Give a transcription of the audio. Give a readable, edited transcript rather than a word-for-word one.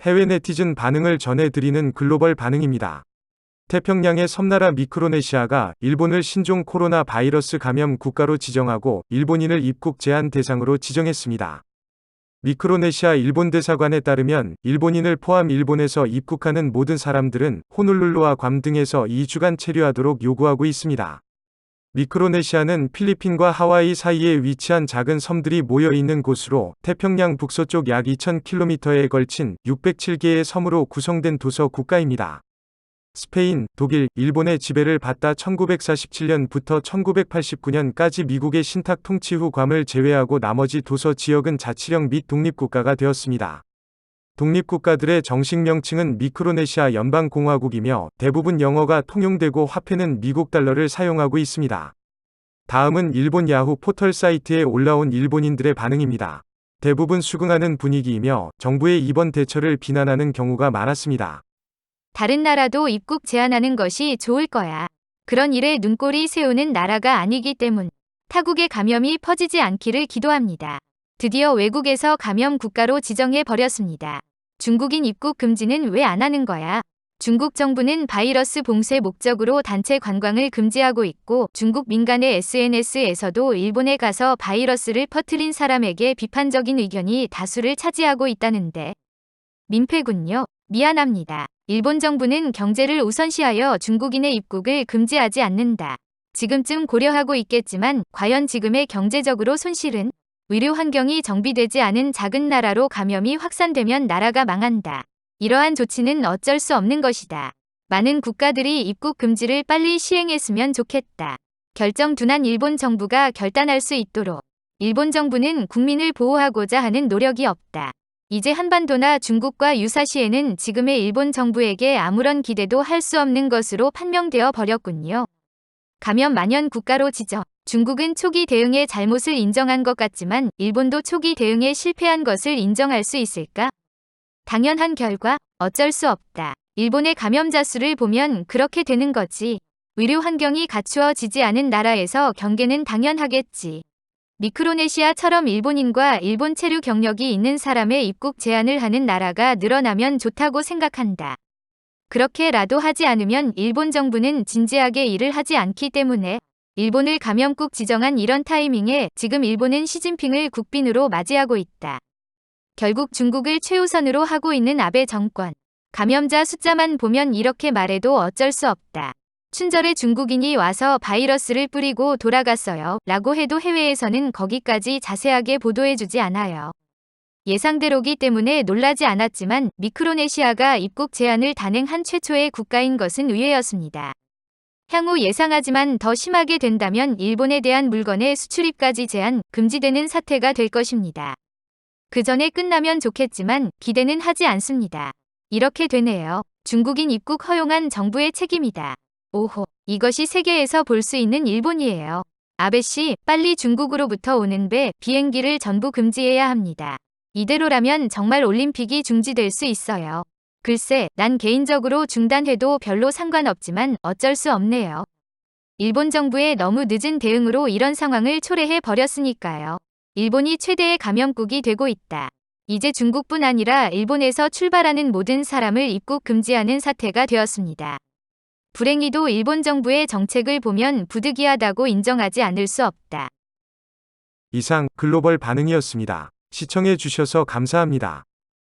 해외 네티즌 반응을 전해드리는 글로벌 반응입니다. 태평양의 섬나라 미크로네시아가 일본을 신종 코로나 바이러스 감염 국가로 지정하고 일본인을 입국 제한 대상으로 지정했습니다. 미크로네시아 일본 대사관에 따르면 일본인을 포함 일본에서 입국하는 모든 사람들은 호놀룰루와 괌 등에서 2주간 체류하도록 요구하고 있습니다. 미크로네시아는 필리핀과 하와이 사이에 위치한 작은 섬들이 모여 있는 곳으로 태평양 북서쪽 약 2000km에 걸친 607개의 섬으로 구성된 도서 국가입니다. 스페인, 독일, 일본의 지배를 받다 1947년부터 1989년까지 미국의 신탁 통치 후 괌을 제외하고 나머지 도서 지역은 자치령 및 독립국가가 되었습니다. 독립국가들의 정식 명칭은 미크로네시아 연방공화국이며 대부분 영어가 통용되고 화폐는 미국 달러를 사용하고 있습니다. 다음은 일본 야후 포털 사이트에 올라온 일본인들의 반응입니다. 대부분 수긍하는 분위기이며 정부의 이번 대처를 비난하는 경우가 많았습니다. 다른 나라도 입국 제한하는 것이 좋을 거야. 그런 일에 눈꼬리 세우는 나라가 아니기 때문 타국의 감염이 퍼지지 않기를 기도합니다. 드디어 외국에서 감염 국가로 지정해 버렸습니다. 중국인 입국 금지는 왜 안 하는 거야? 중국 정부는 바이러스 봉쇄 목적으로 단체 관광을 금지하고 있고 중국 민간의 SNS에서도 일본에 가서 바이러스를 퍼뜨린 사람에게 비판적인 의견이 다수를 차지하고 있다는데 민폐군요. 미안합니다. 일본 정부는 경제를 우선시하여 중국인의 입국을 금지하지 않는다. 지금쯤 고려하고 있겠지만 과연 지금의 경제적으로 손실은? 의료 환경이 정비되지 않은 작은 나라로 감염이 확산되면 나라가 망한다. 이러한 조치는 어쩔 수 없는 것이다. 많은 국가들이 입국 금지를 빨리 시행했으면 좋겠다. 결정 둔한 일본 정부가 결단할 수 있도록. 일본 정부는 국민을 보호하고자 하는 노력이 없다. 이제 한반도나 중국과 유사시에는 지금의 일본 정부에게 아무런 기대도 할 수 없는 것으로 판명되어 버렸군요. 감염 만연 국가로 지정. 중국은 초기 대응에 잘못을 인정한 것 같지만 일본도 초기 대응에 실패한 것을 인정할 수 있을까? 당연한 결과, 어쩔 수 없다. 일본의 감염자 수를 보면 그렇게 되는 거지. 의료 환경이 갖추어지지 않은 나라에서 경계는 당연하겠지. 미크로네시아처럼 일본인과 일본 체류 경력이 있는 사람의 입국 제한을 하는 나라가 늘어나면 좋다고 생각한다. 그렇게라도 하지 않으면 일본 정부는 진지하게 일을 하지 않기 때문에 일본을 감염국 지정한 이런 타이밍에 지금 일본은 시진핑을 국빈으로 맞이하고 있다. 결국 중국을 최우선으로 하고 있는 아베 정권. 감염자 숫자만 보면 이렇게 말해도 어쩔 수 없다. 춘절에 중국인이 와서 바이러스를 뿌리고 돌아갔어요. 라고 해도 해외에서는 거기까지 자세하게 보도해주지 않아요. 예상대로기 때문에 놀라지 않았지만 미크로네시아가 입국 제한을 단행한 최초의 국가인 것은 의외였습니다. 향후 예상하지만 더 심하게 된다면 일본에 대한 물건의 수출입까지 제한, 금지되는 사태가 될 것입니다. 그 전에 끝나면 좋겠지만 기대는 하지 않습니다. 이렇게 되네요. 중국인 입국 허용한 정부의 책임이다. 오호, 이것이 세계에서 볼 수 있는 일본이에요. 아베 씨, 빨리 중국으로부터 오는 배, 비행기를 전부 금지해야 합니다. 이대로라면 정말 올림픽이 중지될 수 있어요. 글쎄, 난 개인적으로 중단해도 별로 상관없지만 어쩔 수 없네요. 일본 정부의 너무 늦은 대응으로 이런 상황을 초래해 버렸으니까요. 일본이 최대의 감염국이 되고 있다. 이제 중국뿐 아니라 일본에서 출발하는 모든 사람을 입국 금지하는 사태가 되었습니다. 불행히도 일본 정부의 정책을 보면 부득이하다고 인정하지 않을 수 없다. 이상 글로벌 반응이었습니다. 시청해 주셔서 감사합니다.